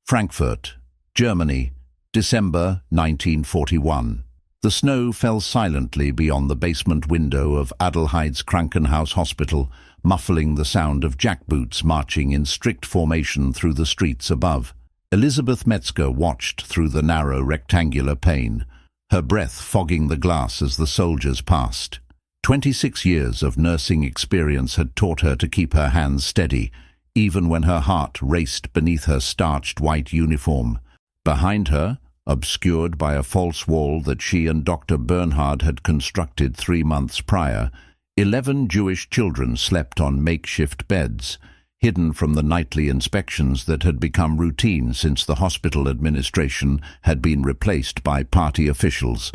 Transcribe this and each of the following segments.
Frankfurt, Germany, December 1941. The snow fell silently beyond the basement window of Adelheids Krankenhaus Hospital, muffling the sound of jackboots marching in strict formation through the streets above. Elisabeth Metzger watched through the narrow rectangular pane, her breath fogging the glass as the soldiers passed. 26 years of nursing experience had taught her to keep her hands steady, even when her heart raced beneath her starched white uniform. Behind her, obscured by a false wall that she and Dr. Bernhard had constructed 3 months prior, 11 Jewish children slept on makeshift beds, hidden from the nightly inspections that had become routine since the hospital administration had been replaced by party officials.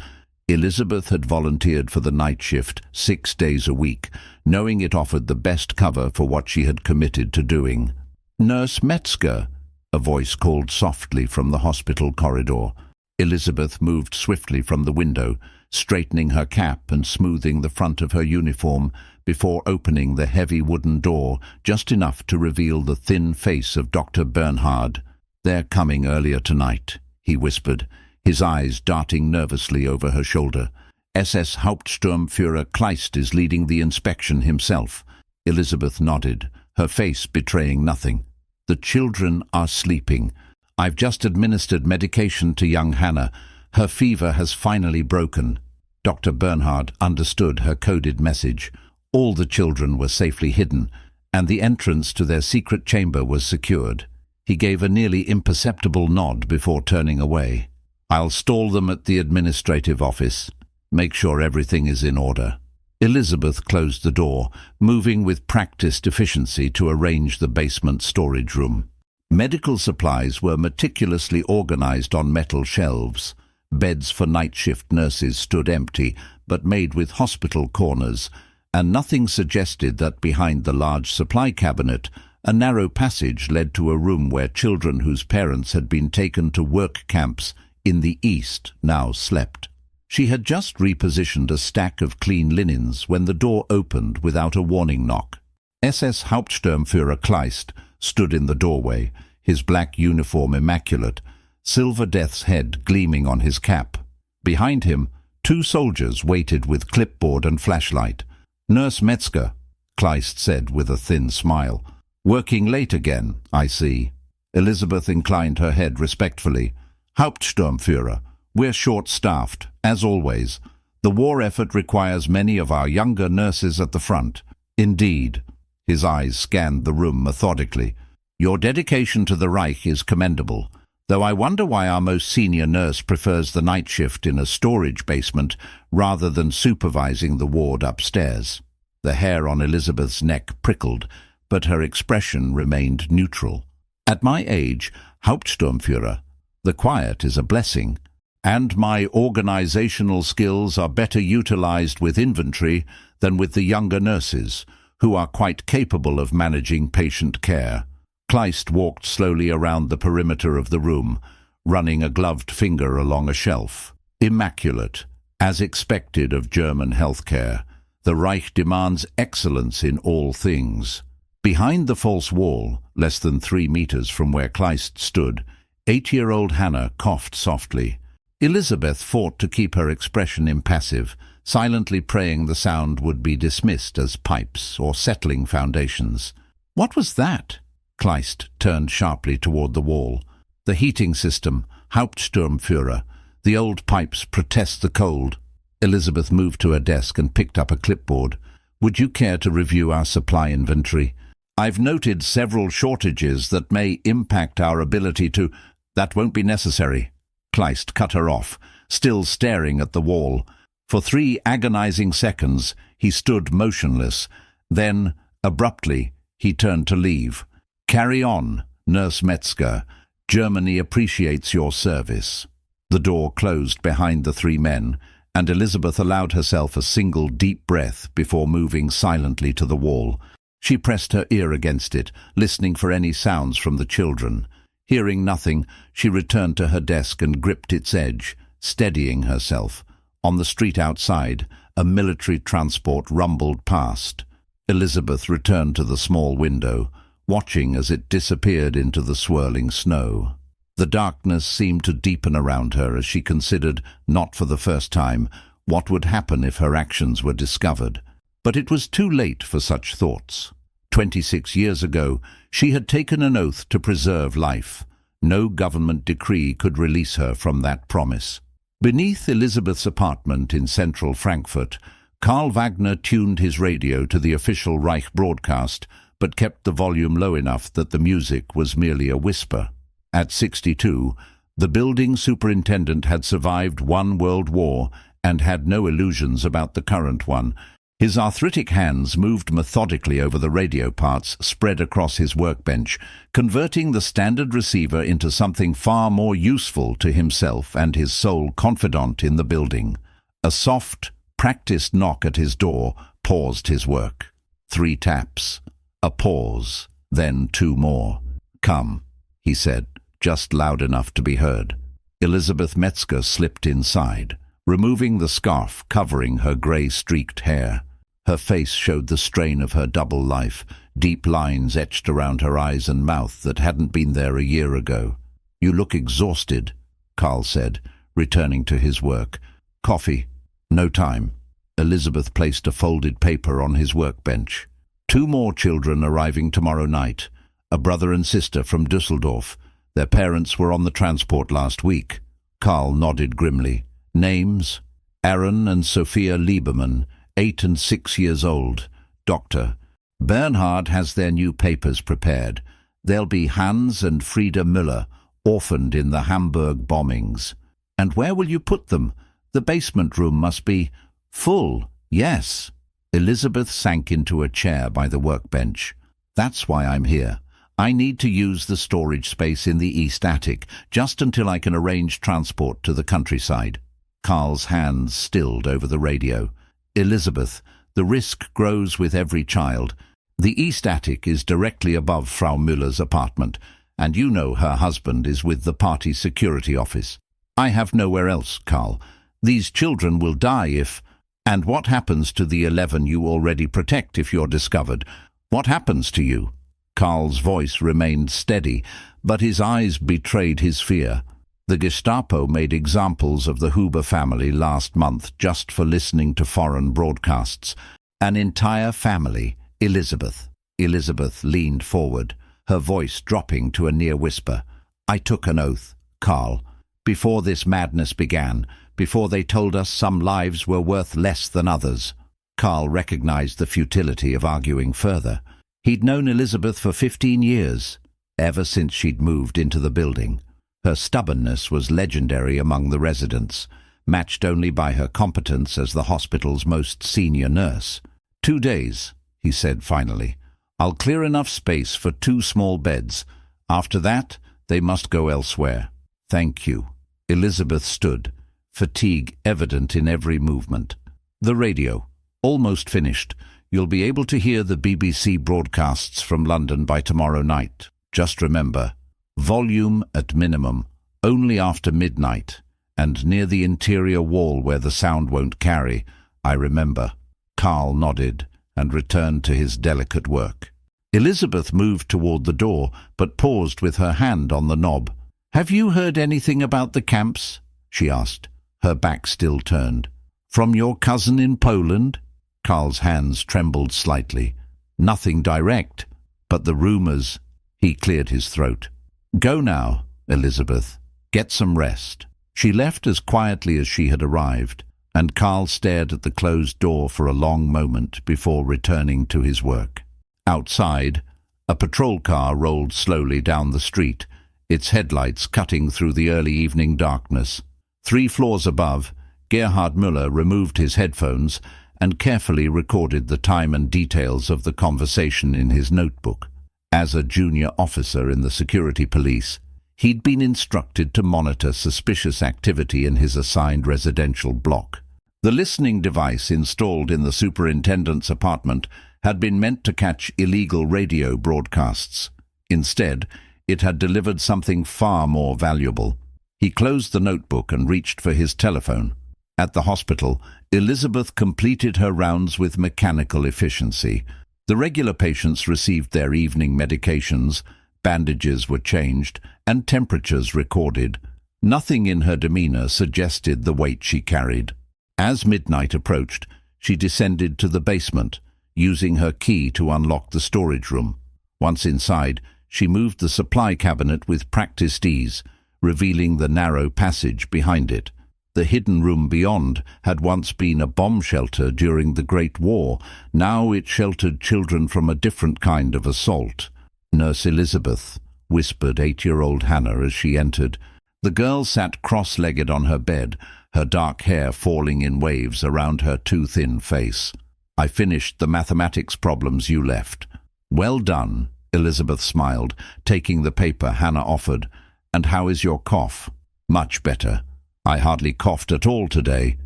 Elizabeth had volunteered for the night shift 6 days a week, knowing it offered the best cover for what she had committed to doing. "Nurse Metzger," a voice called softly from the hospital corridor. Elizabeth moved swiftly from the window, straightening her cap and smoothing the front of her uniform before opening the heavy wooden door just enough to reveal the thin face of Dr. Bernhard. "They're coming earlier tonight," he whispered, his eyes darting nervously over her shoulder. "SS Hauptsturmführer Kleist is leading the inspection himself." Elizabeth nodded, her face betraying nothing. "The children are sleeping. I've just administered medication to young Hannah. Her fever has finally broken." Dr. Bernhard understood her coded message. All the children were safely hidden, and the entrance to their secret chamber was secured. He gave a nearly imperceptible nod before turning away. "I'll stall them at the administrative office. Make sure everything is in order." Elizabeth closed the door, moving with practiced efficiency to arrange the basement storage room. Medical supplies were meticulously organized on metal shelves. Beds for night shift nurses stood empty, but made with hospital corners, and nothing suggested that behind the large supply cabinet, a narrow passage led to a room where children whose parents had been taken to work camps in the East now slept. She had just repositioned a stack of clean linens when the door opened without a warning knock. SS Hauptsturmführer Kleist stood in the doorway, his black uniform immaculate, silver death's head gleaming on his cap. Behind him, 2 soldiers waited with clipboard and flashlight. "Nurse Metzger," Kleist said with a thin smile. "Working late again, I see." Elizabeth inclined her head respectfully. "Hauptsturmführer, we're short-staffed, as always. The war effort requires many of our younger nurses at the front." "Indeed." His eyes scanned the room methodically. "Your dedication to the Reich is commendable, though I wonder why our most senior nurse prefers the night shift in a storage basement rather than supervising the ward upstairs." The hair on Elizabeth's neck prickled, but her expression remained neutral. "At my age, Hauptsturmführer, the quiet is a blessing, and my organizational skills are better utilized with infantry than with the younger nurses, who are quite capable of managing patient care." Kleist walked slowly around the perimeter of the room, running a gloved finger along a shelf. "Immaculate, as expected of German healthcare. The Reich demands excellence in all things." Behind the false wall, less than 3 meters from where Kleist stood, 8-year-old Hannah coughed softly. Elizabeth fought to keep her expression impassive, silently praying the sound would be dismissed as pipes or settling foundations. "What was that?" Kleist turned sharply toward the wall. "The heating system, Hauptsturmführer. The old pipes protest the cold." Elizabeth moved to her desk and picked up a clipboard. "Would you care to review our supply inventory? I've noted several shortages that may impact our ability to—" "That won't be necessary." Kleist cut her off, still staring at the wall. For 3 agonizing seconds, he stood motionless. Then, abruptly, he turned to leave. "Carry on, Nurse Metzger. Germany appreciates your service." The door closed behind the 3 men, and Elizabeth allowed herself a single deep breath before moving silently to the wall. She pressed her ear against it, listening for any sounds from the children. Hearing nothing, she returned to her desk and gripped its edge, steadying herself. On the street outside, a military transport rumbled past. Elizabeth returned to the small window, watching as it disappeared into the swirling snow. The darkness seemed to deepen around her as she considered, not for the first time, what would happen if her actions were discovered. But it was too late for such thoughts. 26 years ago, she had taken an oath to preserve life. No government decree could release her from that promise. Beneath Elizabeth's apartment in central Frankfurt, Karl Wagner tuned his radio to the official Reich broadcast, but kept the volume low enough that the music was merely a whisper. At 62, the building superintendent had survived one world war and had no illusions about the current one. His arthritic hands moved methodically over the radio parts spread across his workbench, converting the standard receiver into something far more useful to himself and his sole confidant in the building. A soft, practiced knock at his door paused his work. 3 taps. A pause, then 2 more. "Come," he said, just loud enough to be heard. Elizabeth Metzger slipped inside, removing the scarf covering her grey-streaked hair. Her face showed the strain of her double life, deep lines etched around her eyes and mouth that hadn't been there a year ago. "You look exhausted," Karl said, returning to his work. "Coffee?" "No time." Elizabeth placed a folded paper on his workbench. 2 more children arriving tomorrow night, a brother and sister from Düsseldorf. Their parents were on the transport last week. Karl nodded grimly. "Names? Aaron and Sophia Lieberman, 8 and 6 years old. Doctor. Bernhard has their new papers prepared. They'll be Hans and Frieda Müller, orphaned in the Hamburg bombings. And where will you put them? The basement room must be full." "Yes." Elizabeth sank into a chair by the workbench. "That's why I'm here. I need to use the storage space in the east attic, just until I can arrange transport to the countryside." Karl's hands stilled over the radio. "Elizabeth, the risk grows with every child. The east attic is directly above Frau Müller's apartment, and you know her husband is with the party security office. I have nowhere else, Karl. These children will die if... And what happens to the 11 you already protect if you're discovered? What happens to you?" Karl's voice remained steady, but his eyes betrayed his fear. "The Gestapo made examples of the Huber family last month just for listening to foreign broadcasts. An entire family, Elizabeth." Elizabeth leaned forward, her voice dropping to a near whisper. "I took an oath, Karl, before this madness began, before they told us some lives were worth less than others." Karl recognized the futility of arguing further. He'd known Elizabeth for 15 years, ever since she'd moved into the building. Her stubbornness was legendary among the residents, matched only by her competence as the hospital's most senior nurse. 2 days, he said finally. "I'll clear enough space for 2 small beds. After that, they must go elsewhere." "Thank you." Elizabeth stood, fatigue evident in every movement. "The radio. Almost finished. You'll be able to hear the BBC broadcasts from London by tomorrow night. Just remember, volume at minimum, only after midnight, and near the interior wall where the sound won't carry. I remember." Karl nodded and returned to his delicate work. Elizabeth moved toward the door, but paused with her hand on the knob. "Have you heard anything about the camps?" she asked, her back still turned. "From your cousin in Poland?" Karl's hands trembled slightly. "Nothing direct, but the rumors." He cleared his throat. "Go now, Elizabeth. Get some rest." She left as quietly as she had arrived, and Karl stared at the closed door for a long moment before returning to his work. Outside, a patrol car rolled slowly down the street, its headlights cutting through the early evening darkness. 3 floors above, Gerhard Müller removed his headphones and carefully recorded the time and details of the conversation in his notebook. As a junior officer in the security police, he'd been instructed to monitor suspicious activity in his assigned residential block. The listening device installed in the superintendent's apartment had been meant to catch illegal radio broadcasts. Instead, it had delivered something far more valuable. He closed the notebook and reached for his telephone. At the hospital, Elizabeth completed her rounds with mechanical efficiency. The regular patients received their evening medications, Bandages were changed and temperatures recorded. Nothing in her demeanor suggested the weight she carried. As midnight approached, she descended to the basement, using her key to unlock the storage room. Once inside, she moved the supply cabinet with practiced ease, revealing the narrow passage behind it. The hidden room beyond had once been a bomb shelter during the Great War. Now it sheltered children from a different kind of assault. "Nurse Elizabeth," whispered 8-year-old Hannah as she entered. The girl sat cross-legged on her bed, her dark hair falling in waves around her too thin face. "I finished the mathematics problems you left." "Well done," Elizabeth smiled, taking the paper Hannah offered. "And how is your cough?" "Much better. I hardly coughed at all today."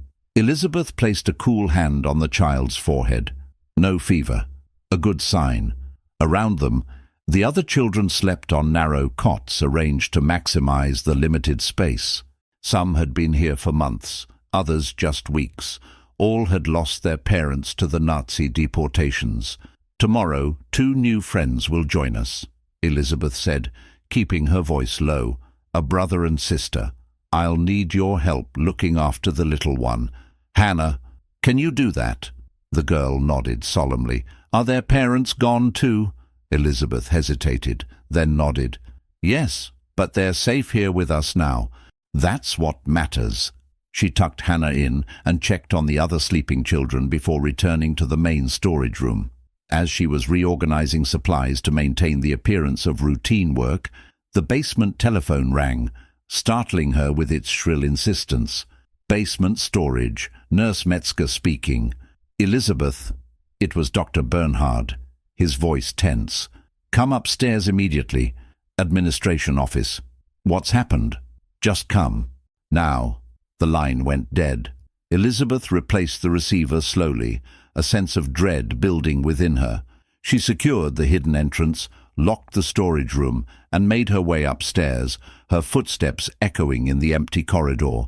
Elizabeth placed a cool hand on the child's forehead. "No fever. A good sign." Around them, the other children slept on narrow cots arranged to maximize the limited space. Some had been here for months, others just weeks. All had lost their parents to the Nazi deportations. "Tomorrow, 2 new friends will join us," Elizabeth said, keeping her voice low. "A brother and sister. I'll need your help looking after the little one. Hannah, can you do that?" The girl nodded solemnly. "Are their parents gone too?" Elizabeth hesitated, then nodded. "Yes, but they're safe here with us now. That's what matters." She tucked Hannah in and checked on the other sleeping children before returning to the main storage room. As she was reorganizing supplies to maintain the appearance of routine work, the basement telephone rang, startling her with its shrill insistence. "Basement storage, Nurse Metzger speaking." "Elizabeth." It was Dr. Bernhard, his voice tense. "Come upstairs immediately. Administration office." "What's happened?" "Just come. Now." The line went dead. Elizabeth replaced the receiver slowly, a sense of dread building within her. She secured the hidden entrance, locked the storage room, and made her way upstairs, her footsteps echoing in the empty corridor.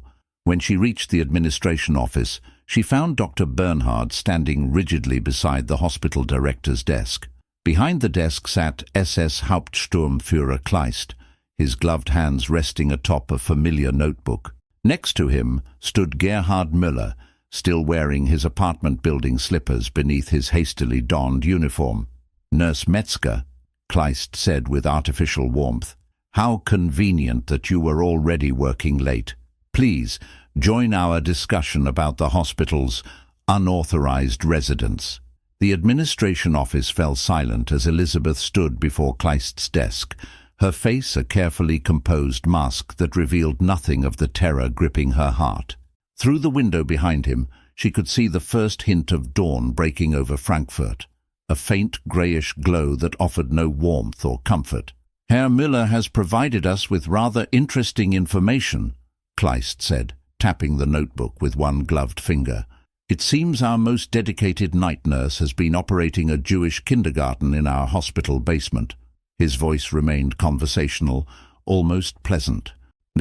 When she reached the administration office, she found Dr. Bernhard standing rigidly beside the hospital director's desk. Behind the desk sat SS Hauptsturmführer Kleist, his gloved hands resting atop a familiar notebook. Next to him stood Gerhard Müller, still wearing his apartment building slippers beneath his hastily donned uniform. "Nurse Metzger," Kleist said with artificial warmth. "How convenient that you were already working late. Please, join our discussion about the hospital's unauthorized residents." The administration office fell silent as Elizabeth stood before Kleist's desk, her face a carefully composed mask that revealed nothing of the terror gripping her heart. Through the window behind him, she could see the first hint of dawn breaking over Frankfurt, a faint greyish glow that offered no warmth or comfort. "Herr Müller has provided us with rather interesting information," Kleist said, tapping the notebook with one gloved finger. "It seems our most dedicated night nurse has been operating a Jewish kindergarten in our hospital basement." His voice remained conversational, almost pleasant.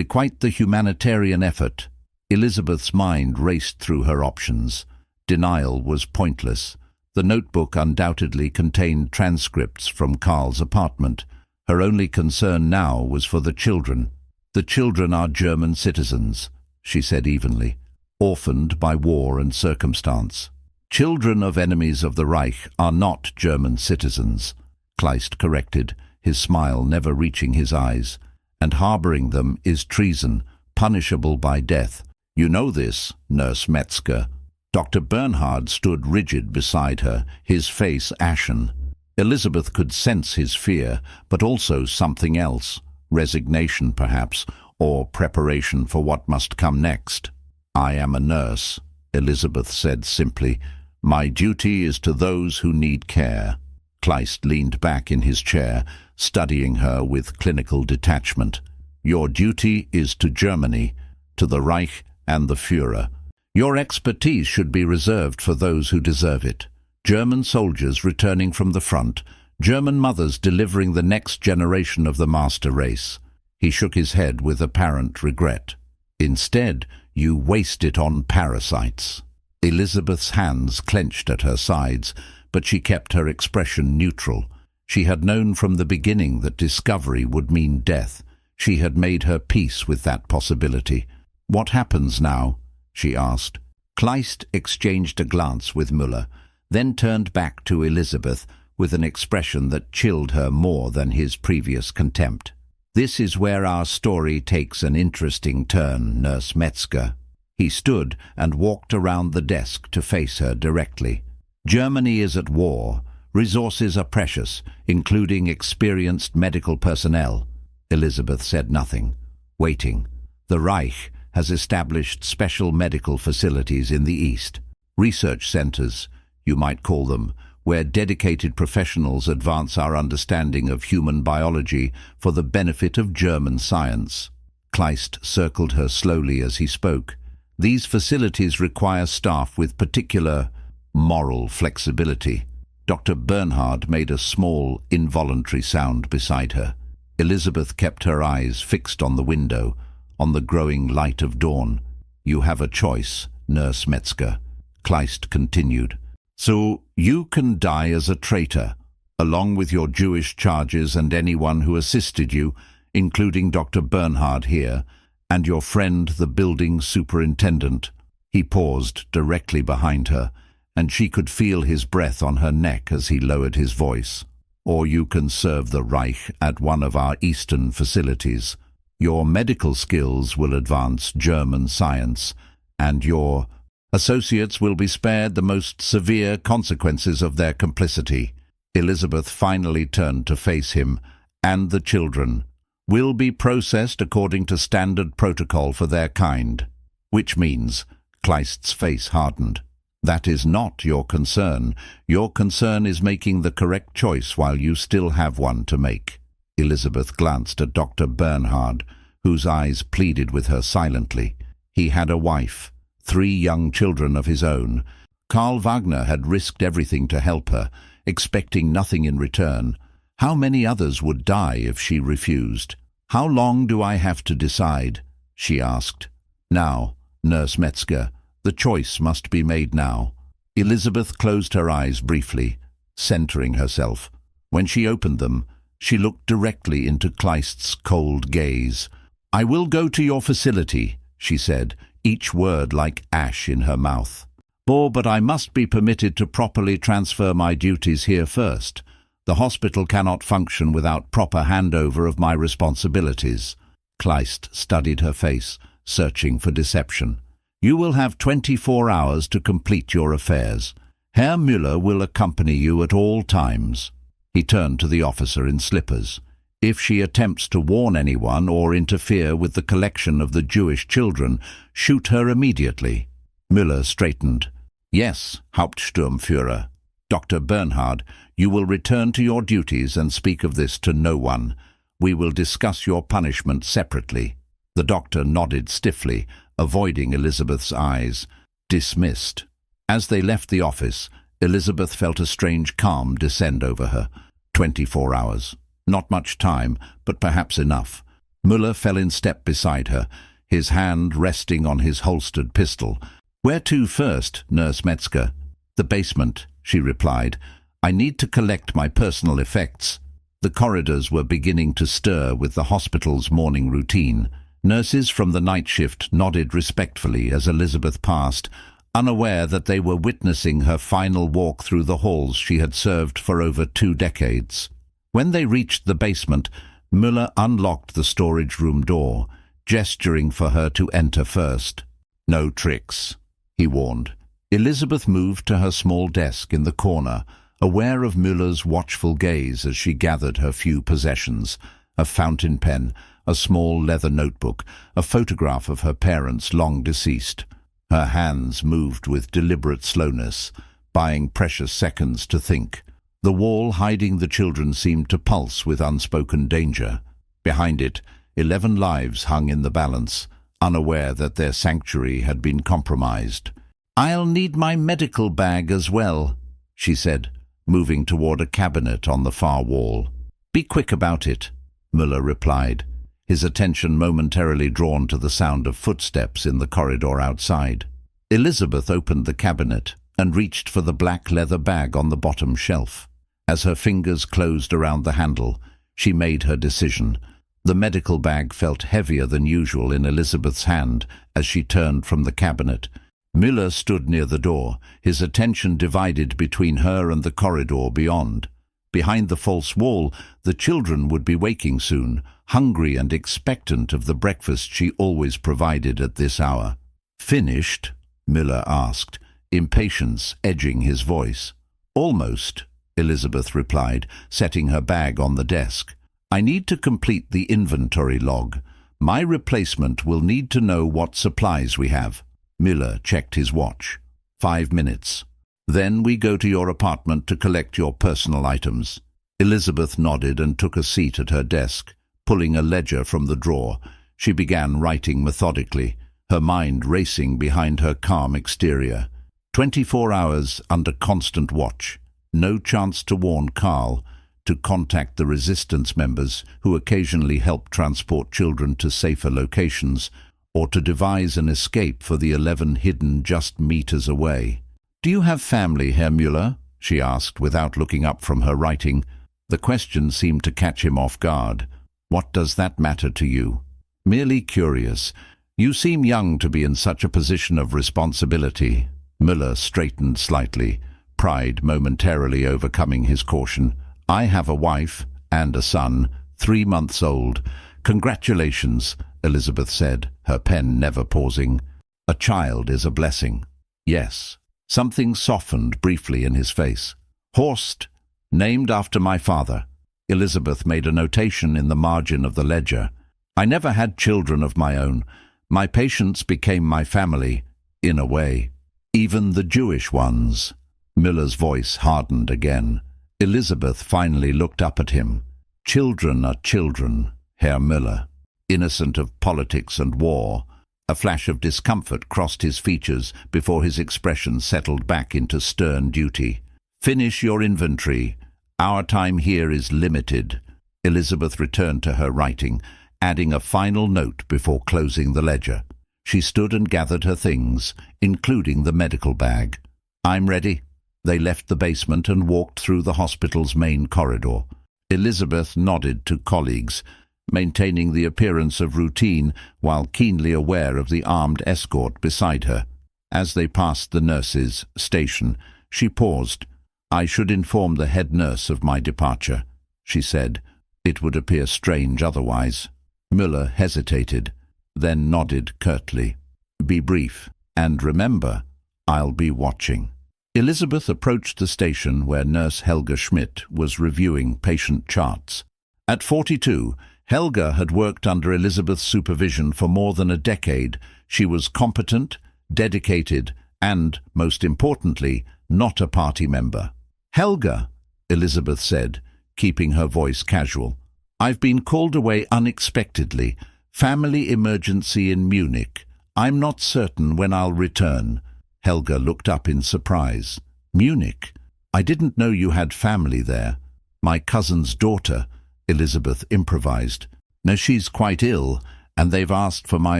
Quite the humanitarian effort. Elizabeth's mind raced through her options. Denial was pointless. The notebook undoubtedly contained transcripts from Karl's apartment. Her only concern now was for the children. "The children are German citizens," she said evenly, "orphaned by war and circumstance." "Children of enemies of the Reich are not German citizens," Kleist corrected, his smile never reaching his eyes. "And harboring them is treason, punishable by death. You know this, Nurse Metzger." Dr. Bernhard stood rigid beside her, his face ashen. Elizabeth could sense his fear, but also something else, resignation perhaps, or preparation for what must come next. "I am a nurse," Elizabeth said simply. "My duty is to those who need care." Kleist leaned back in his chair, studying her with clinical detachment. "Your duty is to Germany, to the Reich and the Führer. Your expertise should be reserved for those who deserve it. German soldiers returning from the front, German mothers delivering the next generation of the master race." He shook his head with apparent regret. "Instead, you waste it on parasites." Elizabeth's hands clenched at her sides, but she kept her expression neutral. She had known from the beginning that discovery would mean death. She had made her peace with that possibility. "What happens now?" she asked. Kleist exchanged a glance with Müller, then turned back to Elizabeth with an expression that chilled her more than his previous contempt. "This is where our story takes an interesting turn, Nurse Metzger." He stood and walked around the desk to face her directly. "Germany is at war. Resources are precious, including experienced medical personnel." Elizabeth said nothing, waiting. "The Reich has established special medical facilities in the East. Research centers, you might call them, where dedicated professionals advance our understanding of human biology for the benefit of German science." Kleist circled her slowly as he spoke. "These facilities require staff with particular moral flexibility." Dr. Bernhard made a small, involuntary sound beside her. Elizabeth kept her eyes fixed on the window, on the growing light of dawn. "You have a choice, Nurse Metzger," Kleist continued. "So you can die as a traitor, along with your Jewish charges and anyone who assisted you, including Dr. Bernhard here, and your friend the building superintendent." He paused directly behind her, and she could feel his breath on her neck as he lowered his voice. "Or you can serve the Reich at one of our eastern facilities. Your medical skills will advance German science, and your associates will be spared the most severe consequences of their complicity." Elizabeth finally turned to face him. "And the children will be processed according to standard protocol for their kind." "Which means," Kleist's face hardened, "that is not your concern. Your concern is making the correct choice while you still have one to make." Elizabeth glanced at Dr. Bernhard, whose eyes pleaded with her silently. He had a wife, 3 young children of his own. Karl Wagner had risked everything to help her, expecting nothing in return. How many others would die if she refused? "How long do I have to decide?" she asked. "Now, Nurse Metzger, the choice must be made now." Elizabeth closed her eyes briefly, centering herself. When she opened them, she looked directly into Kleist's cold gaze. "I will go to your facility," she said, each word like ash in her mouth. But I must be permitted to properly transfer my duties here first. The hospital cannot function without proper handover of my responsibilities." Kleist studied her face, searching for deception. "You will have 24 hours to complete your affairs. Herr Müller will accompany you at all times." He turned to the officer in slippers. "If she attempts to warn anyone or interfere with the collection of the Jewish children, shoot her immediately." Müller straightened. "Yes, Hauptsturmführer. Dr. Bernhard, you will return to your duties and speak of this to no one. We will discuss your punishment separately." The doctor nodded stiffly, avoiding Elizabeth's eyes. "Dismissed." As they left the office, Elizabeth felt a strange calm descend over her. 24 hours. Not much time, but perhaps enough. Müller fell in step beside her, his hand resting on his holstered pistol. "Where to first, Nurse Metzger?" "The basement," she replied. "I need to collect my personal effects." The corridors were beginning to stir with the hospital's morning routine. Nurses from the night shift nodded respectfully as Elizabeth passed, unaware that they were witnessing her final walk through the halls she had served for over 2 decades. When they reached the basement, Müller unlocked the storage room door, gesturing for her to enter first. "No tricks," he warned. Elizabeth moved to her small desk in the corner, aware of Müller's watchful gaze as she gathered her few possessions: a fountain pen, a small leather notebook, a photograph of her parents long deceased. Her hands moved with deliberate slowness, buying precious seconds to think. The wall hiding the children seemed to pulse with unspoken danger. Behind it, 11 lives hung in the balance, unaware that their sanctuary had been compromised. "I'll need my medical bag as well," she said, moving toward a cabinet on the far wall. "Be quick about it," Müller replied, his attention momentarily drawn to the sound of footsteps in the corridor outside. Elizabeth opened the cabinet and reached for the black leather bag on the bottom shelf. As her fingers closed around the handle, she made her decision. The medical bag felt heavier than usual in Elizabeth's hand as she turned from the cabinet. Müller stood near the door, his attention divided between her and the corridor beyond. Behind the false wall, the children would be waking soon, hungry and expectant of the breakfast she always provided at this hour. "Finished?" Müller asked, impatience edging his voice. "Almost," Elizabeth replied, setting her bag on the desk. "I need to complete the inventory log. My replacement will need to know what supplies we have." Müller checked his watch. 5 minutes. "Then we go to your apartment to collect your personal items." Elizabeth nodded and took a seat at her desk. Pulling a ledger from the drawer, she began writing methodically, her mind racing behind her calm exterior. 24 hours under constant watch. No chance to warn Karl, to contact the resistance members who occasionally help transport children to safer locations, or to devise an escape for the 11 hidden just meters away. "Do you have family, Herr Müller?" she asked without looking up from her writing. The question seemed to catch him off guard. "What does that matter to you?" "Merely curious. You seem young to be in such a position of responsibility." Müller straightened slightly, pride momentarily overcoming his caution. "I have a wife and a son, 3 months old." "Congratulations," Elizabeth said, her pen never pausing. "A child is a blessing." "Yes." Something softened briefly in his face. "Horst, named after my father." Elizabeth made a notation in the margin of the ledger. "I never had children of my own. My patients became my family, in a way. Even the Jewish ones." Müller's voice hardened again. Elizabeth finally looked up at him. "Children are children, Herr Müller. Innocent of politics and war." A flash of discomfort crossed his features before his expression settled back into stern duty. "Finish your inventory. Our time here is limited." Elizabeth returned to her writing, adding a final note before closing the ledger. She stood and gathered her things, including the medical bag. "I'm ready." They left the basement and walked through the hospital's main corridor. Elizabeth nodded to colleagues, maintaining the appearance of routine while keenly aware of the armed escort beside her. As they passed the nurse's station, she paused. "I should inform the head nurse of my departure," she said. "It would appear strange otherwise." Müller hesitated, then nodded curtly. "Be brief, and remember, I'll be watching." Elizabeth approached the station where Nurse Helga Schmidt was reviewing patient charts. At 42, Helga had worked under Elizabeth's supervision for more than a decade. She was competent, dedicated, and, most importantly, not a party member. "Helga," Elizabeth said, keeping her voice casual, "I've been called away unexpectedly. Family emergency in Munich. I'm not certain when I'll return." Helga looked up in surprise. "Munich? I didn't know you had family there." "My cousin's daughter," Elizabeth improvised. "No, she's quite ill, and they've asked for my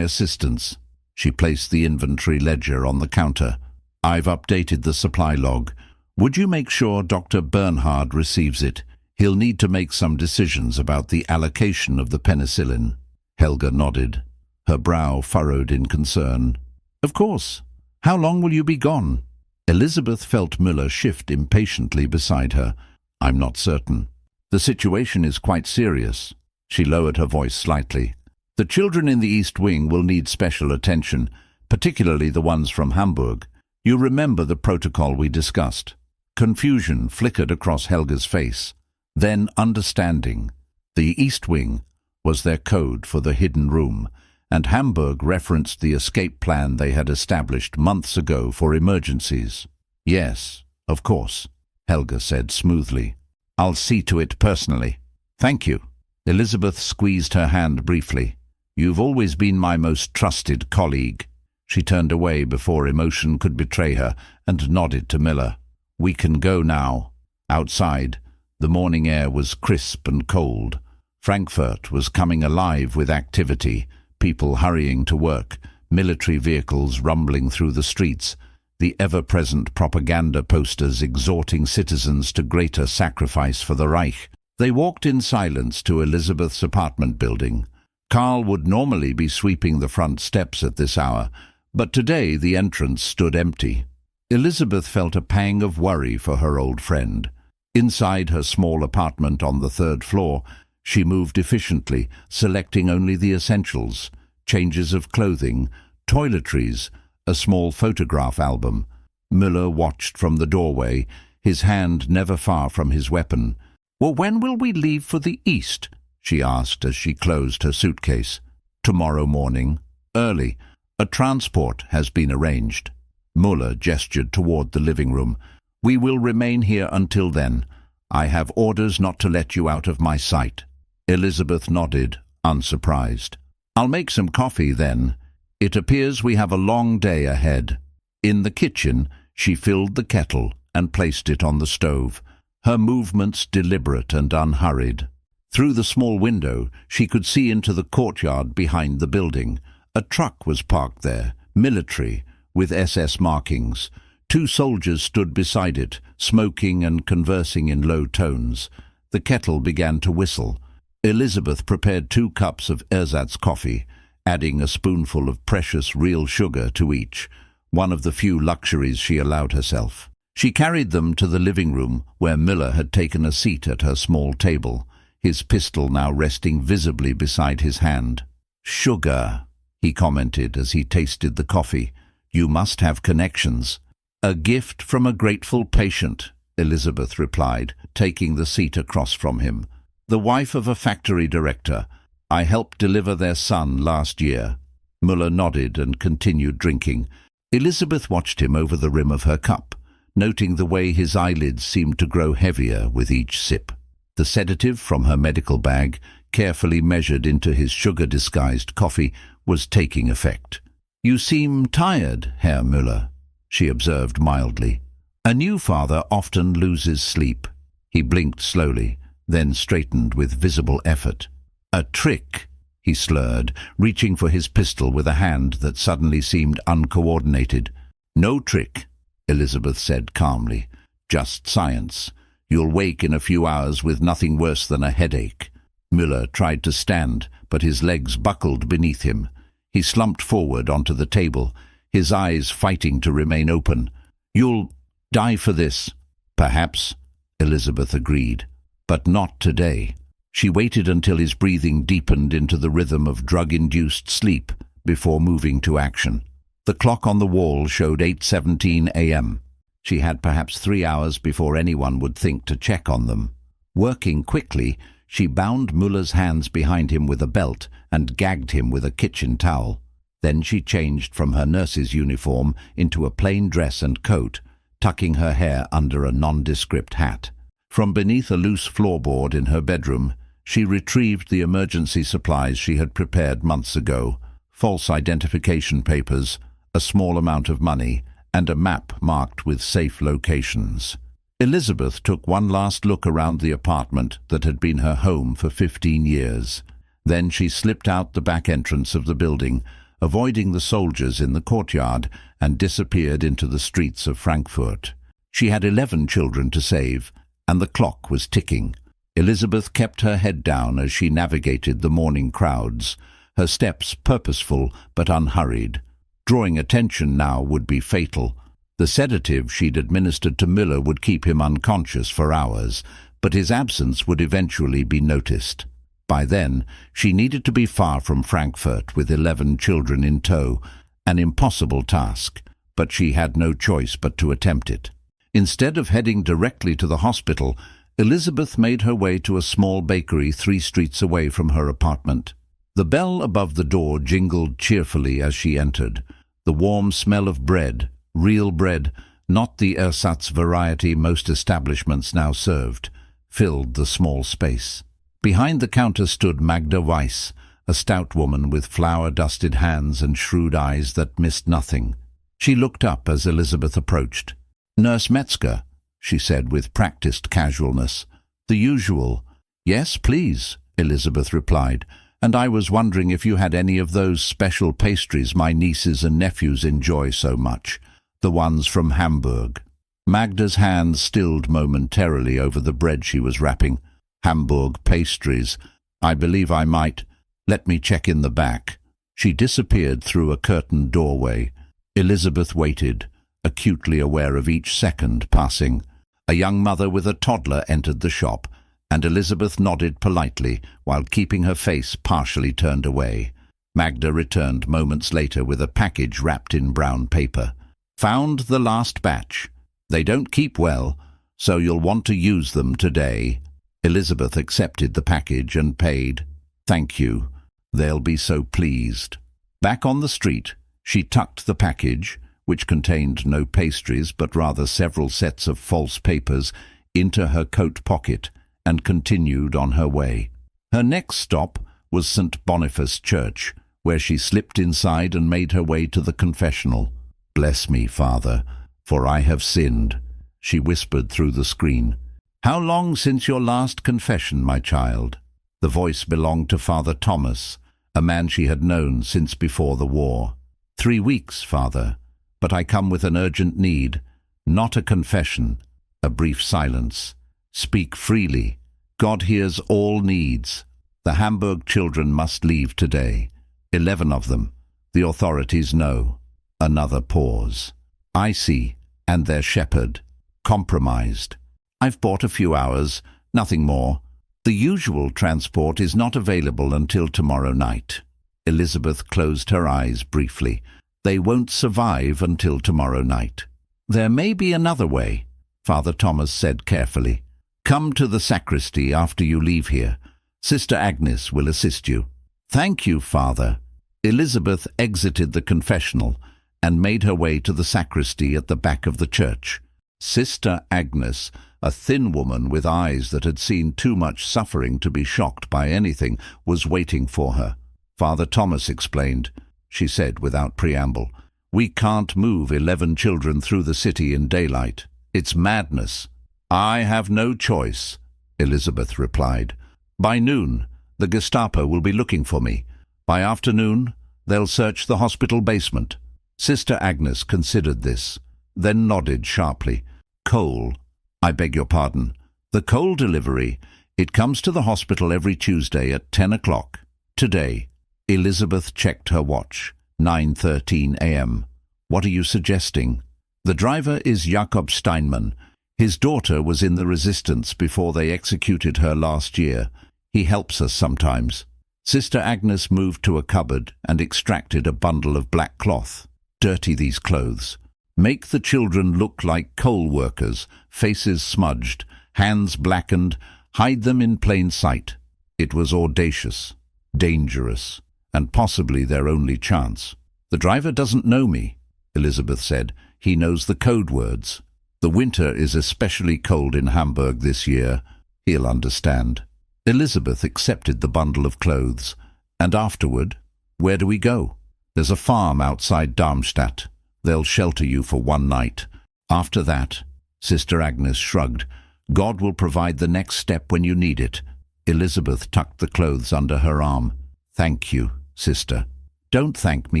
assistance." She placed the inventory ledger on the counter. "I've updated the supply log. Would you make sure Dr. Bernhard receives it? He'll need to make some decisions about the allocation of the penicillin." Helga nodded, her brow furrowed in concern. "Of course. How long will you be gone?" Elizabeth felt Müller shift impatiently beside her. "I'm not certain. The situation is quite serious." She lowered her voice slightly. "The children in the East Wing will need special attention, particularly the ones from Hamburg. You remember the protocol we discussed?" Confusion flickered across Helga's face, then understanding. The East Wing was their code for the hidden room, and Hamburg referenced the escape plan they had established months ago for emergencies. "Yes, of course," Helga said smoothly. "I'll see to it personally." "Thank you." Elizabeth squeezed her hand briefly. "You've always been my most trusted colleague." She turned away before emotion could betray her and nodded to Müller. "We can go now." Outside, the morning air was crisp and cold. Frankfurt was coming alive with activity, people hurrying to work, military vehicles rumbling through the streets. the ever-present propaganda posters exhorting citizens to greater sacrifice for the Reich. They walked in silence to Elizabeth's apartment building. Karl would normally be sweeping the front steps at this hour, but today the entrance stood empty. Elizabeth felt a pang of worry for her old friend. Inside her small apartment on the 3rd floor, she moved efficiently, selecting only the essentials: changes of clothing, toiletries, a small photograph album. Müller watched from the doorway, his hand never far from his weapon. "Well, when will we leave for the East?" she asked as she closed her suitcase. "Tomorrow morning, early. A transport has been arranged." Müller gestured toward the living room. "We will remain here until then. I have orders not to let you out of my sight." Elizabeth nodded, unsurprised. "I'll make some coffee then. It appears we have a long day ahead." In the kitchen, she filled the kettle and placed it on the stove, her movements deliberate and unhurried. Through the small window, she could see into the courtyard behind the building. A truck was parked there, military, with SS markings. 2 soldiers stood beside it, smoking and conversing in low tones. The kettle began to whistle. Elizabeth prepared 2 cups of ersatz coffee, adding a spoonful of precious real sugar to each, one of the few luxuries she allowed herself. She carried them to the living room, where Müller had taken a seat at her small table, his pistol now resting visibly beside his hand. "Sugar," he commented as he tasted the coffee. "You must have connections." "A gift from a grateful patient," Elizabeth replied, taking the seat across from him. "The wife of a factory director. I helped deliver their son last year." Müller nodded and continued drinking. Elizabeth watched him over the rim of her cup, noting the way his eyelids seemed to grow heavier with each sip. The sedative from her medical bag, carefully measured into his sugar-disguised coffee, was taking effect. "You seem tired, Herr Müller," she observed mildly. "A new father often loses sleep." He blinked slowly, then straightened with visible effort. "A trick," he slurred, reaching for his pistol with a hand that suddenly seemed uncoordinated. "No trick," Elizabeth said calmly. "Just science. You'll wake in a few hours with nothing worse than a headache." Müller tried to stand, but his legs buckled beneath him. He slumped forward onto the table, his eyes fighting to remain open. "You'll die for this." "Perhaps," Elizabeth agreed, "but not today." She waited until his breathing deepened into the rhythm of drug-induced sleep before moving to action. The clock on the wall showed 8:17 a.m. She had perhaps 3 hours before anyone would think to check on them. Working quickly, she bound Müller's hands behind him with a belt and gagged him with a kitchen towel. Then she changed from her nurse's uniform into a plain dress and coat, tucking her hair under a nondescript hat. From beneath a loose floorboard in her bedroom, she retrieved the emergency supplies she had prepared months ago: false identification papers, a small amount of money, and a map marked with safe locations. Elizabeth took one last look around the apartment that had been her home for 15 years. Then she slipped out the back entrance of the building, avoiding the soldiers in the courtyard, and disappeared into the streets of Frankfurt. She had 11 children to save, and the clock was ticking. Elizabeth kept her head down as she navigated the morning crowds, her steps purposeful but unhurried. Drawing attention now would be fatal. The sedative she'd administered to Müller would keep him unconscious for hours, but his absence would eventually be noticed. By then, she needed to be far from Frankfurt with 11 children in tow, an impossible task, but she had no choice but to attempt it. Instead of heading directly to the hospital, Elizabeth made her way to a small bakery 3 streets away from her apartment. The bell above the door jingled cheerfully as she entered. The warm smell of bread, real bread, not the ersatz variety most establishments now served, filled the small space. Behind the counter stood Magda Weiss, a stout woman with flour-dusted hands and shrewd eyes that missed nothing. She looked up as Elizabeth approached. "Nurse Metzger," she said with practiced casualness. "The usual." "Yes, please," Elizabeth replied, "and I was wondering if you had any of those special pastries my nieces and nephews enjoy so much. The ones from Hamburg. Magda's hand stilled momentarily over the bread she was wrapping. Hamburg pastries. I believe I might. Let me check in the back. She disappeared through a curtained doorway. Elizabeth waited, acutely aware of each second passing. A young mother with a toddler entered the shop, and Elizabeth nodded politely while keeping her face partially turned away. Magda returned moments later with a package wrapped in brown paper. Found the last batch. They don't keep well, so you'll want to use them today. Elizabeth accepted the package and paid. Thank you. They'll be so pleased. Back on the street, she tucked the package, which contained no pastries but rather several sets of false papers, into her coat pocket and continued on her way. Her next stop was St. Boniface Church, where she slipped inside and made her way to the confessional. "Bless me, Father, for I have sinned," she whispered through the screen. "How long since your last confession, my child?" The voice belonged to Father Thomas, a man she had known since before the war. 3 weeks, Father, but I come with an urgent need, not a confession." A brief silence. "Speak freely. God hears all needs. The Hamburg children must leave today. 11 of them. The authorities know." Another pause. "I see, and their shepherd. Compromised. I've bought a few hours, nothing more. The usual transport is not available until tomorrow night." Elizabeth closed her eyes briefly. "They won't survive until tomorrow night." "There may be another way," Father Thomas said carefully. "Come to the sacristy after you leave here. Sister Agnes will assist you." "Thank you, Father." Elizabeth exited the confessional and made her way to the sacristy at the back of the church. Sister Agnes, a thin woman with eyes that had seen too much suffering to be shocked by anything, was waiting for her. "Father Thomas explained," she said without preamble. "We can't move 11 children through the city in daylight. It's madness." "I have no choice," Elizabeth replied. "By noon, the Gestapo will be looking for me. By afternoon, they'll search the hospital basement." Sister Agnes considered this, then nodded sharply. "Coal. I beg your pardon. The coal delivery. It comes to the hospital every Tuesday at 10 o'clock. Today." Elizabeth checked her watch. 9:13 a.m. "What are you suggesting?" "The driver is Jakob Steinmann. His daughter was in the resistance before they executed her last year. He helps us sometimes." Sister Agnes moved to a cupboard and extracted a bundle of black cloth. "Dirty these clothes. Make the children look like coal workers, faces smudged, hands blackened, hide them in plain sight." It was audacious, dangerous, and possibly their only chance. "The driver doesn't know me," Elizabeth said. "He knows the code words. The winter is especially cold in Hamburg this year. He'll understand." Elizabeth accepted the bundle of clothes. "And afterward, where do we go?" "There's a farm outside Darmstadt. They'll shelter you for 1 night. After that," Sister Agnes shrugged, "God will provide the next step when you need it." Elizabeth tucked the clothes under her arm. "Thank you, sister." "Don't thank me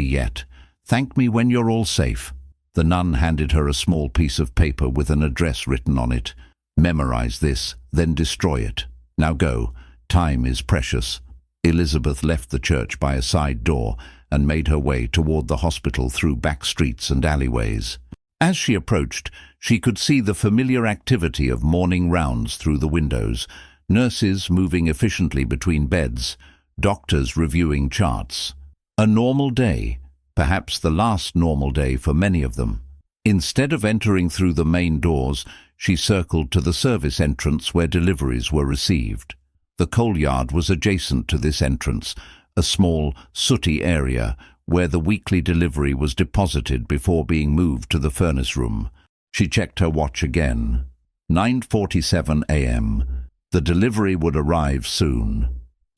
yet. Thank me when you're all safe." The nun handed her a small piece of paper with an address written on it. "Memorize this, then destroy it. Now go. Time is precious." Elizabeth left the church by a side door and made her way toward the hospital through back streets and alleyways. As she approached, she could see the familiar activity of morning rounds through the windows, nurses moving efficiently between beds, doctors reviewing charts. A normal day, perhaps the last normal day for many of them. Instead of entering through the main doors, she circled to the service entrance where deliveries were received. The coal yard was adjacent to this entrance, a small, sooty area where the weekly delivery was deposited before being moved to the furnace room. She checked her watch again. 9:47 a.m. The delivery would arrive soon.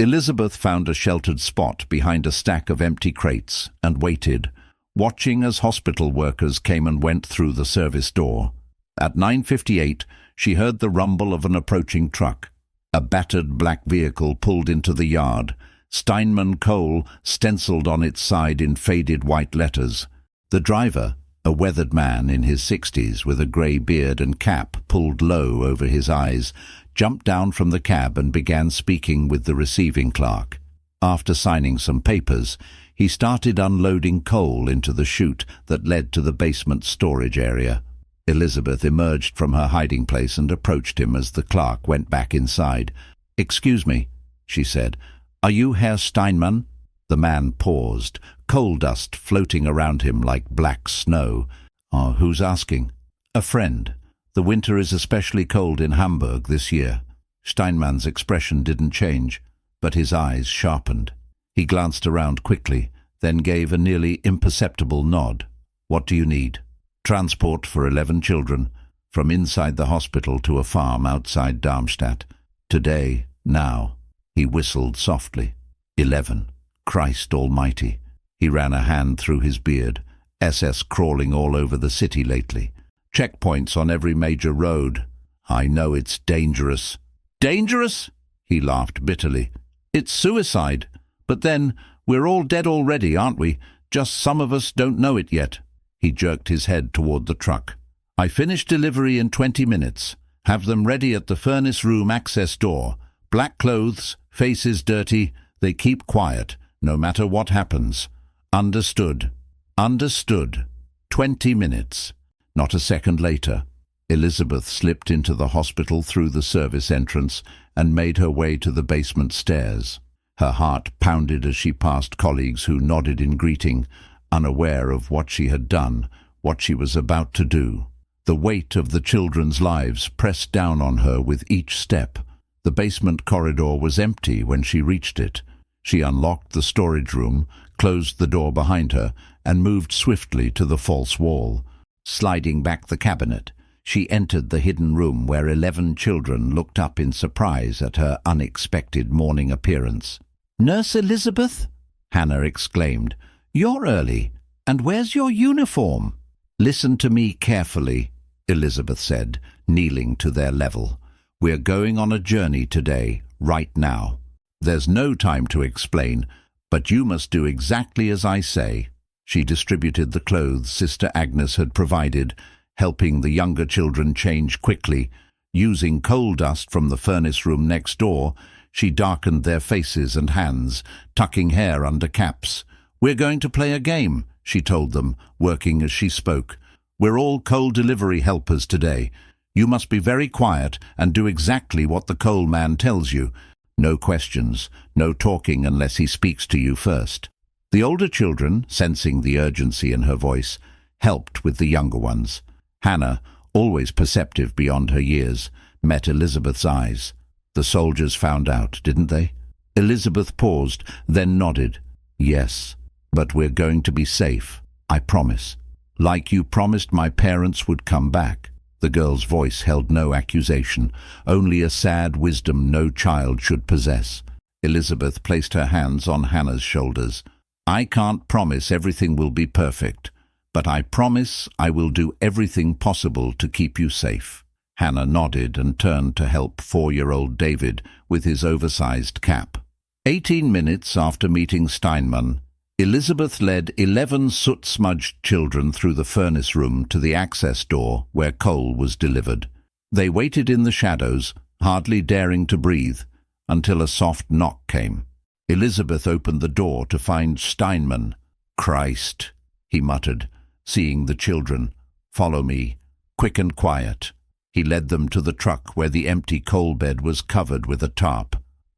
Elizabeth found a sheltered spot behind a stack of empty crates and waited, watching as hospital workers came and went through the service door. At 9:58, she heard the rumble of an approaching truck. A battered black vehicle pulled into the yard, Steinmann Coal stenciled on its side in faded white letters. The driver, A weathered man in his 60s with a grey beard and cap pulled low over his eyes jumped down from the cab and began speaking with the receiving clerk. After signing some papers, he started unloading coal into the chute that led to the basement storage area. Elizabeth emerged from her hiding place and approached him as the clerk went back inside. "Excuse me," she said. "Are you Herr Steinmann?" The man paused, coal dust floating around him like black snow. "Oh, who's asking?" "A friend. The winter is especially cold in Hamburg this year." Steinmann's expression didn't change, but his eyes sharpened. He glanced around quickly, then gave a nearly imperceptible nod. "What do you need?" "Transport for 11 children, from inside the hospital to a farm outside Darmstadt. Today, now." He whistled softly. 11. Christ almighty. He ran a hand through his beard. SS crawling all over the city lately. Checkpoints on every major road. I know it's dangerous. Dangerous? He laughed bitterly. It's suicide. But then, we're all dead already, aren't we? Just some of us don't know it yet. He jerked his head toward the truck. I finish delivery in 20 minutes. Have them ready at the furnace room access door. Black clothes, faces dirty. They keep quiet, no matter what happens. Understood. Understood. 20 minutes. Not a second later, Elizabeth slipped into the hospital through the service entrance and made her way to the basement stairs. Her heart pounded as she passed colleagues who nodded in greeting, unaware of what she had done, what she was about to do. The weight of the children's lives pressed down on her with each step. The basement corridor was empty when she reached it. She unlocked the storage room, closed the door behind her, and moved swiftly to the false wall. Sliding back the cabinet, she entered the hidden room where 11 children looked up in surprise at her unexpected morning appearance. "Nurse Elizabeth?" Hannah exclaimed. "You're early. And where's your uniform?" "Listen to me carefully," Elizabeth said, kneeling to their level. "We're going on a journey today, right now. There's no time to explain, but you must do exactly as I say." She distributed the clothes Sister Agnes had provided, helping the younger children change quickly. Using coal dust from the furnace room next door, she darkened their faces and hands, tucking hair under caps. "We're going to play a game," she told them, working as she spoke. "We're all coal delivery helpers today. You must be very quiet and do exactly what the coal man tells you. No questions, no talking unless he speaks to you first." The older children, sensing the urgency in her voice, helped with the younger ones. Hannah, always perceptive beyond her years, met Elizabeth's eyes. The soldiers found out, didn't they? Elizabeth paused, then nodded. "Yes, but we're going to be safe, I promise. Like you promised my parents would come back." The girl's voice held no accusation, only a sad wisdom no child should possess. Elizabeth placed her hands on Hannah's shoulders. "I can't promise everything will be perfect, but I promise I will do everything possible to keep you safe." Hannah nodded and turned to help 4-year-old David with his oversized cap. 18 minutes after meeting Steinmann, Elizabeth led 11 soot-smudged children through the furnace room to the access door where coal was delivered. They waited in the shadows, hardly daring to breathe, until a soft knock came. Elizabeth opened the door to find Steinmann. "Christ," he muttered, seeing the children. "Follow me, quick and quiet." He led them to the truck where the empty coal bed was covered with a tarp.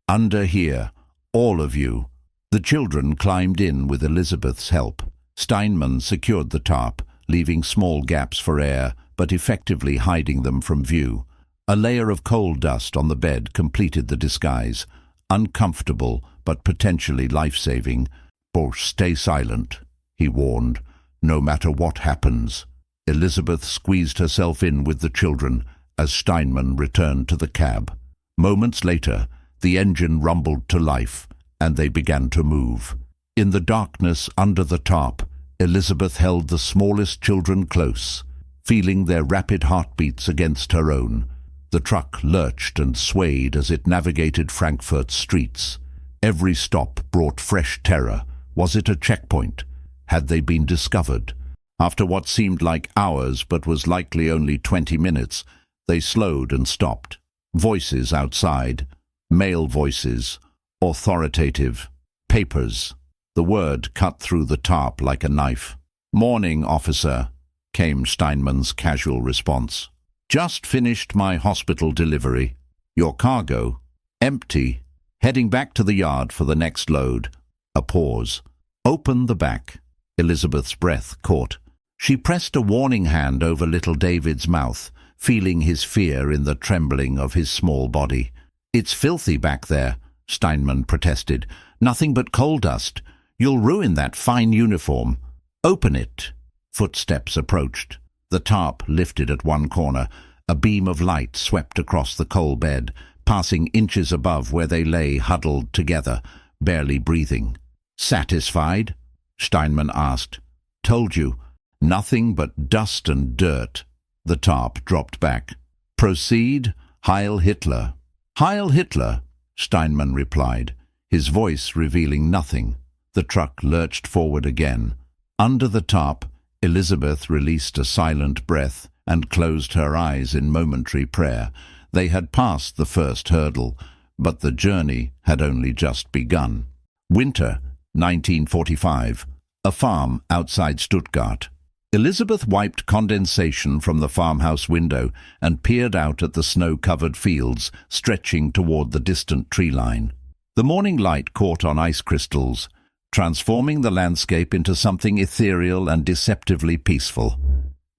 "Under here, all of you." The children climbed in with Elizabeth's help. Steinmann secured the tarp, leaving small gaps for air, but effectively hiding them from view. A layer of coal dust on the bed completed the disguise. Uncomfortable, but potentially life-saving. "Oh, stay silent," he warned, "no matter what happens." Elizabeth squeezed herself in with the children as Steinmann returned to the cab. Moments later, the engine rumbled to life, and they began to move. In the darkness under the tarp, Elizabeth held the smallest children close, feeling their rapid heartbeats against her own. The truck lurched and swayed as it navigated Frankfurt's streets. Every stop brought fresh terror. Was it a checkpoint? Had they been discovered? After what seemed like hours but was likely only 20 minutes, they slowed and stopped. Voices outside. Male voices. Authoritative. Papers. The word cut through the tarp like a knife. "Morning, officer," came Steinman's casual response. "Just finished my hospital delivery. Your cargo? Empty. Heading back to the yard for the next load." A pause. "Open the back." Elizabeth's breath caught. She pressed a warning hand over little David's mouth, feeling his fear in the trembling of his small body. "It's filthy back there," Steinman protested. "Nothing but coal dust. You'll ruin that fine uniform. Open it." Footsteps approached. The tarp lifted at one corner. A beam of light swept across the coal bed, passing inches above where they lay huddled together, barely breathing. "Satisfied?" Steinman asked. "Told you. Nothing but dust and dirt." The tarp dropped back. "Proceed, Heil Hitler." "Heil Hitler," Steinman replied, his voice revealing nothing. The truck lurched forward again. Under the tarp, Elizabeth released a silent breath and closed her eyes in momentary prayer. They had passed the first hurdle, but the journey had only just begun. Winter, 1945. A farm outside Stuttgart. Elizabeth wiped condensation from the farmhouse window and peered out at the snow-covered fields stretching toward the distant tree line. The morning light caught on ice crystals, transforming the landscape into something ethereal and deceptively peaceful.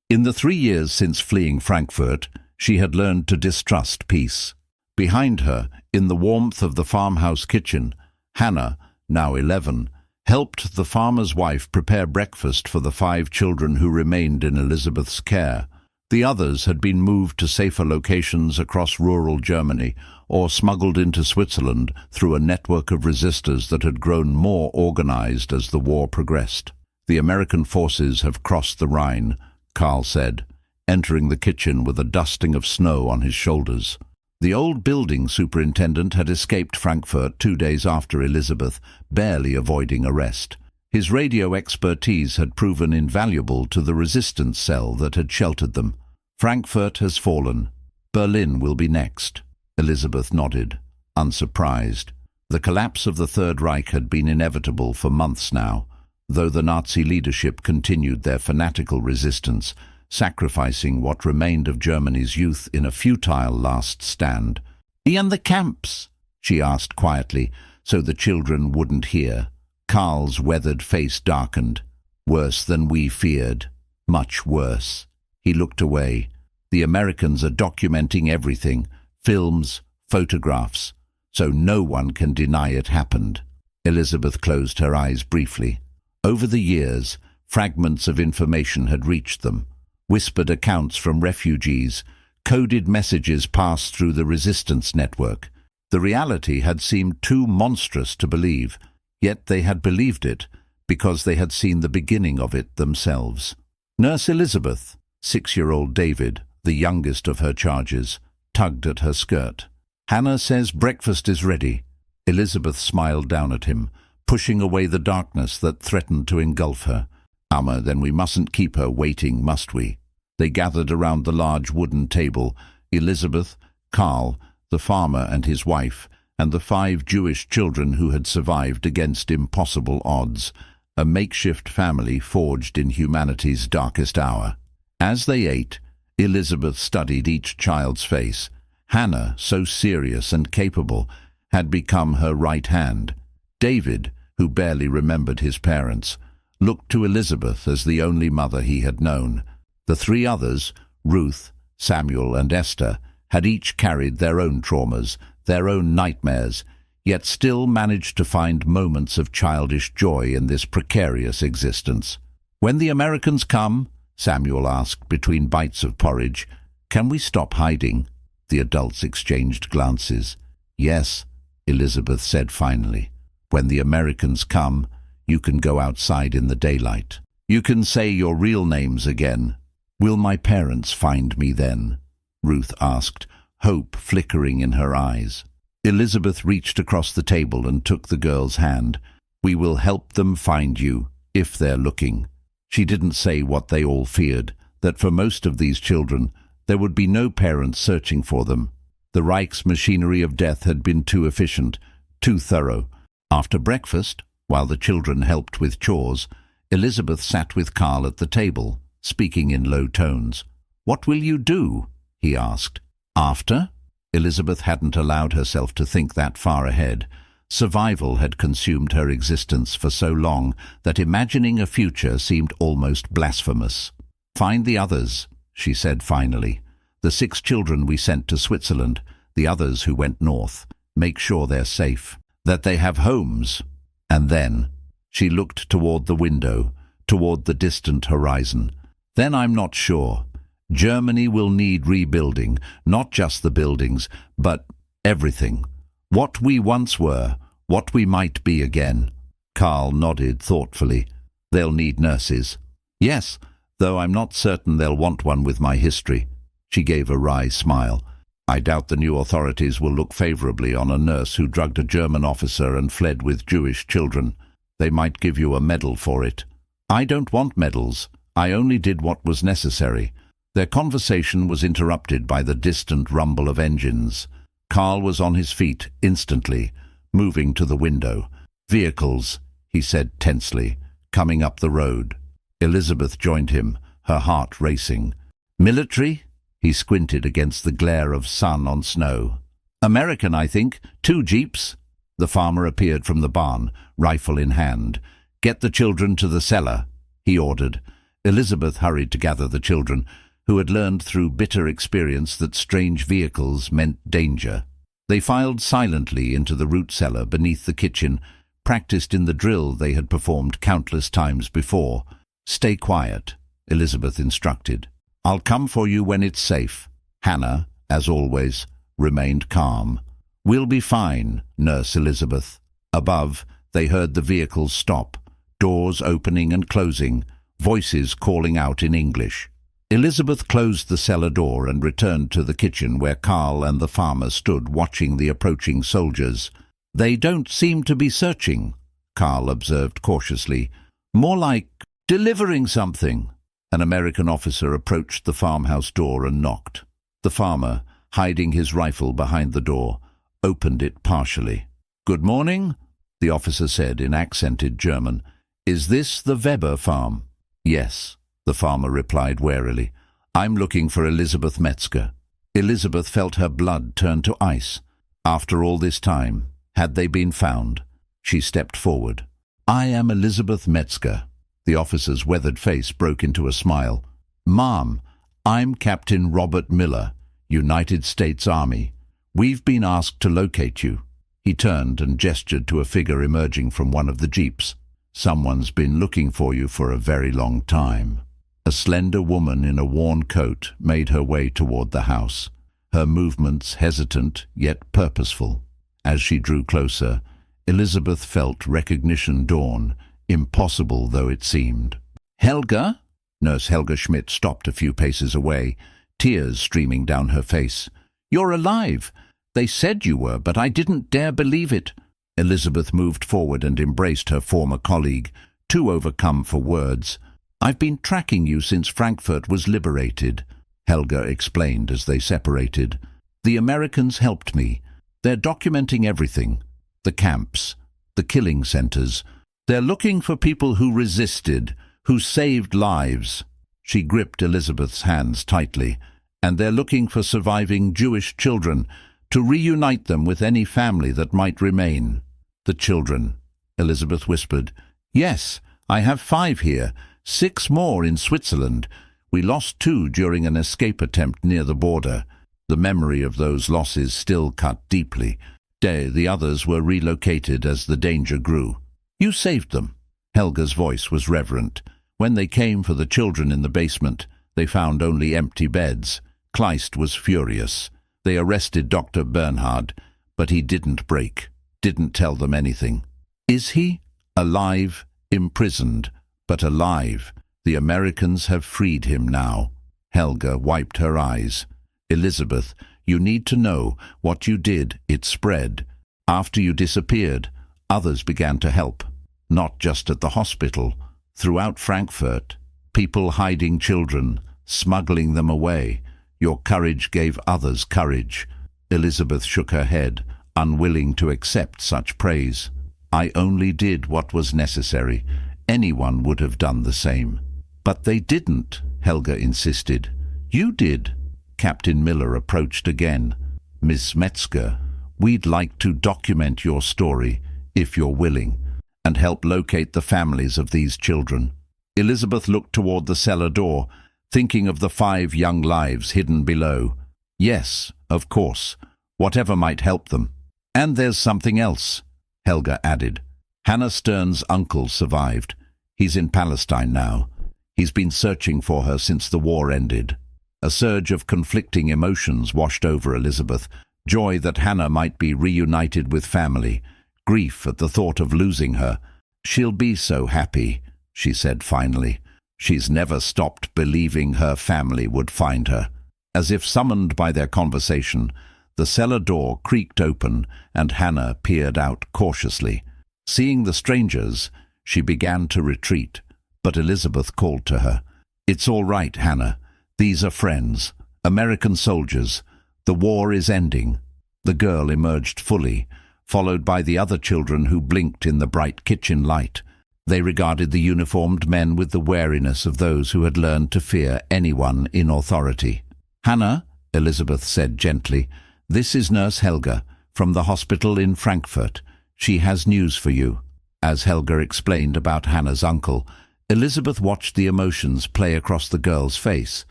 In the 3 years since fleeing Frankfurt, she had learned to distrust peace. Behind her, in the warmth of the farmhouse kitchen, Hannah, now 11, helped the farmer's wife prepare breakfast for the 5 children who remained in Elizabeth's care. The others had been moved to safer locations across rural Germany or smuggled into Switzerland through a network of resistors that had grown more organized as the war progressed. "The American forces have crossed the Rhine," Karl said, entering the kitchen with a dusting of snow on his shoulders. The old building superintendent had escaped Frankfurt 2 days after Elizabeth, barely avoiding arrest. His radio expertise had proven invaluable to the resistance cell that had sheltered them. "Frankfurt has fallen. Berlin will be next." Elizabeth nodded, unsurprised. The collapse of the Third Reich had been inevitable for months now, though the Nazi leadership continued their fanatical resistance, sacrificing what remained of Germany's youth in a futile last stand. "And the camps?" she asked quietly, so the children wouldn't hear. Karl's weathered face darkened. "Worse than we feared. Much worse." He looked away. "The Americans are documenting everything, films, photographs, so no one can deny it happened." Elizabeth closed her eyes briefly. Over the years, fragments of information had reached them. Whispered accounts from refugees, coded messages passed through the resistance network. The reality had seemed too monstrous to believe, yet they had believed it because they had seen the beginning of it themselves. Nurse Elizabeth, 6-year-old David, the youngest of her charges, tugged at her skirt. "Hannah says breakfast is ready." Elizabeth smiled down at him, pushing away the darkness that threatened to engulf her. Then we mustn't keep her waiting, must we?" They gathered around the large wooden table, Elizabeth, Karl, the farmer and his wife, and the 5 Jewish children who had survived against impossible odds, a makeshift family forged in humanity's darkest hour. As they ate, Elizabeth studied each child's face. Hannah, so serious and capable, had become her right hand. David, who barely remembered his parents, looked to Elizabeth as the only mother he had known. The 3 others, Ruth, Samuel and Esther, had each carried their own traumas, their own nightmares, yet still managed to find moments of childish joy in this precarious existence. "When the Americans come," Samuel asked between bites of porridge, "can we stop hiding?" The adults exchanged glances. "Yes," Elizabeth said finally. "When the Americans come, you can go outside in the daylight. You can say your real names again." "Will my parents find me then?" Ruth asked, hope flickering in her eyes. Elizabeth reached across the table and took the girl's hand. "We will help them find you, if they're looking." She didn't say what they all feared, that for most of these children there would be no parents searching for them. The Reich's machinery of death had been too efficient, too thorough. After breakfast, while the children helped with chores, Elizabeth sat with Karl at the table, speaking in low tones. "What will you do?" he asked. "After?" Elizabeth hadn't allowed herself to think that far ahead. Survival had consumed her existence for so long that imagining a future seemed almost blasphemous. "Find the others," she said finally. "The 6 children we sent to Switzerland, the others who went north. Make sure they're safe, that they have homes." And then she looked toward the window, toward the distant horizon. "Then I'm not sure. Germany will need rebuilding, not just the buildings, but everything. What we once were, what we might be again." Karl nodded thoughtfully. "They'll need nurses." "Yes, though I'm not certain they'll want one with my history." She gave a wry smile. "I doubt the new authorities will look favorably on a nurse who drugged a German officer and fled with Jewish children. They might give you a medal for it." "I don't want medals. I only did what was necessary." Their conversation was interrupted by the distant rumble of engines. Karl was on his feet instantly, moving to the window. "Vehicles," he said tensely, "coming up the road." Elizabeth joined him, her heart racing. "Military?" He squinted against the glare of sun on snow. "American, I think. 2 jeeps." The farmer appeared from the barn, rifle in hand. "Get the children to the cellar," he ordered. Elizabeth hurried to gather the children, who had learned through bitter experience that strange vehicles meant danger. They filed silently into the root cellar beneath the kitchen, practiced in the drill they had performed countless times before. "Stay quiet," Elizabeth instructed. "I'll come for you when it's safe." Hannah, as always, remained calm. "We'll be fine, Nurse Elizabeth." Above, they heard the vehicles stop, doors opening and closing, voices calling out in English. Elizabeth closed the cellar door and returned to the kitchen where Karl and the farmer stood watching the approaching soldiers. "They don't seem to be searching," Karl observed cautiously. "More like delivering something." An American officer approached the farmhouse door and knocked. The farmer, hiding his rifle behind the door, opened it partially. "Good morning," the officer said in accented German. "Is this the Weber farm?" "Yes," the farmer replied warily. "I'm looking for Elizabeth Metzger." Elizabeth felt her blood turn to ice. After all this time, had they been found? She stepped forward. "I am Elizabeth Metzger." The officer's weathered face broke into a smile. "Ma'am, I'm Captain Robert Miller, United States Army. We've been asked to locate you." He turned and gestured to a figure emerging from one of the jeeps. "Someone's been looking for you for a very long time." A slender woman in a worn coat made her way toward the house, her movements hesitant yet purposeful. As she drew closer, Elizabeth felt recognition dawn, impossible though it seemed. "Helga?" Nurse Helga Schmidt stopped a few paces away, tears streaming down her face. "You're alive! They said you were, but I didn't dare believe it." Elizabeth moved forward and embraced her former colleague, too overcome for words. "I've been tracking you since Frankfurt was liberated," Helga explained as they separated. "The Americans helped me. They're documenting everything. The camps, the killing centers. They're looking for people who resisted, who saved lives." She gripped Elizabeth's hands tightly. "And they're looking for surviving Jewish children, to reunite them with any family that might remain." "The children," Elizabeth whispered. "Yes, I have 5 here. 6 more in Switzerland. We lost 2 during an escape attempt near the border. The memory of those losses still cut deeply. The others were relocated as the danger grew." "You saved them." Helga's voice was reverent. "When they came for the children in the basement, they found only empty beds. Kleist was furious. They arrested Dr. Bernhard, but he didn't break, didn't tell them anything." "Is he?" "Alive, imprisoned, but alive. The Americans have freed him now." Helga wiped her eyes. "Elizabeth, you need to know what you did, it spread. After you disappeared, others began to help. Not just at the hospital, throughout Frankfurt, People hiding children, smuggling them away. Your courage gave others courage. Elizabeth shook her head, unwilling to accept such praise. I only did what was necessary. Anyone would have done the same. But they didn't, Helga insisted. You did. Captain Miller approached again. Miss Metzger, we'd like to document your story, if you're willing, and help locate the families of these children. Elizabeth looked toward the cellar door, thinking of the 5 young lives hidden below. Yes, of course, whatever might help them. And there's something else, Helga added. Hannah Stern's uncle survived. He's in Palestine now. He's been searching for her since the war ended. A surge of conflicting emotions washed over Elizabeth. Joy that Hannah might be reunited with family. Grief at the thought of losing her. She'll be so happy, she said finally. She's never stopped believing her family would find her. As if summoned by their conversation, the cellar door creaked open and Hannah peered out cautiously. Seeing the strangers, she began to retreat, but Elizabeth called to her. It's all right, Hannah. These are friends, American soldiers. The war is ending. The girl emerged fully, followed by the other children who blinked in the bright kitchen light. They regarded the uniformed men with the wariness of those who had learned to fear anyone in authority. Hannah, Elizabeth said gently, this is Nurse Helga, from the hospital in Frankfurt. She has news for you. As Helga explained about Hannah's uncle, Elizabeth watched the emotions play across the girl's face.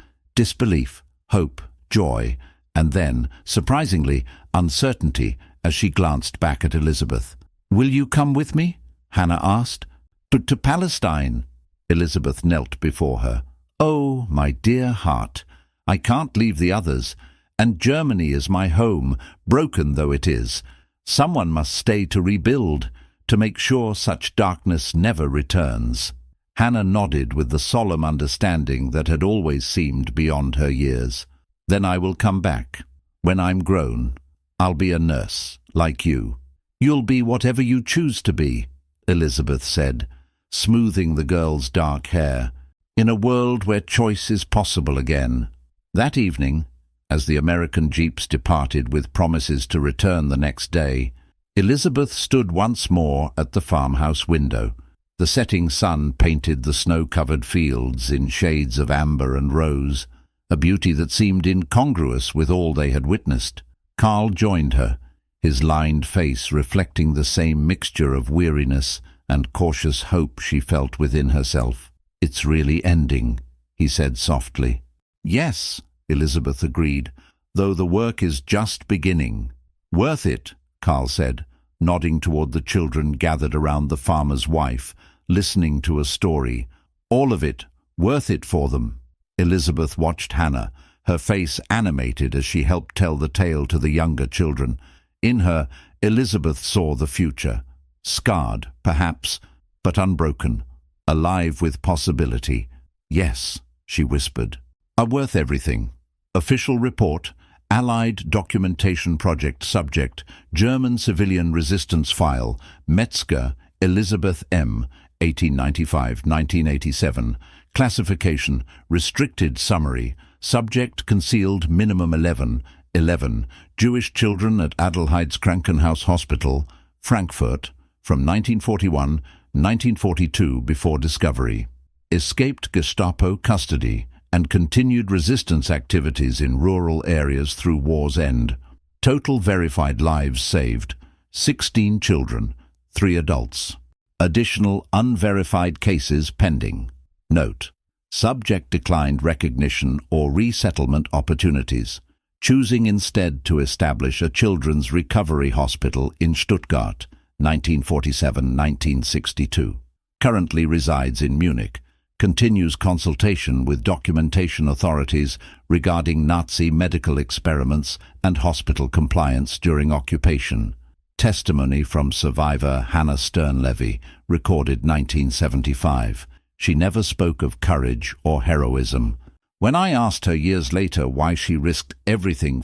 Disbelief, hope, joy, and then, surprisingly, uncertainty as she glanced back at Elizabeth. Will you come with me? Hannah asked. To Palestine. Elizabeth knelt before her. Oh, my dear heart, I can't leave the others, and Germany is my home, broken though it is. Someone must stay to rebuild, to make sure such darkness never returns. Hannah nodded with the solemn understanding that had always seemed beyond her years. Then I will come back. When I'm grown, I'll be a nurse, like you. You'll be whatever you choose to be, Elizabeth said, smoothing the girl's dark hair, in a world where choice is possible again. That evening, as the American jeeps departed with promises to return the next day, Elizabeth stood once more at the farmhouse window. The setting sun painted the snow-covered fields in shades of amber and rose, a beauty that seemed incongruous with all they had witnessed. Carl joined her, his lined face reflecting the same mixture of weariness and cautious hope she felt within herself. It's really ending, he said softly. Yes, Elizabeth agreed, though the work is just beginning. Worth it, Carl said, nodding toward the children gathered around the farmer's wife, listening to a story. All of it, worth it for them. Elizabeth watched Hannah, her face animated as she helped tell the tale to the younger children. In her, Elizabeth saw the future. Scarred, perhaps, but unbroken. Alive with possibility. Yes, she whispered. Are worth everything. Official report, Allied Documentation Project subject, German Civilian Resistance File, Metzger, Elizabeth M., 1895-1987. Classification, Restricted Summary. Subject concealed minimum 11. 11. Jewish children at Adelheids Krankenhaus Hospital, Frankfurt, from 1941-1942 before discovery. Escaped Gestapo custody and continued resistance activities in rural areas through war's end. Total verified lives saved, 16 children, 3 adults. Additional unverified cases pending. Note: subject declined recognition or resettlement opportunities, choosing instead to establish a children's recovery hospital in Stuttgart, 1947-1962. Currently resides in Munich. Continues consultation with documentation authorities regarding Nazi medical experiments and hospital compliance during occupation. Testimony from survivor Hannah Sternlevy, recorded 1975. She never spoke of courage or heroism. When I asked her years later why she risked everything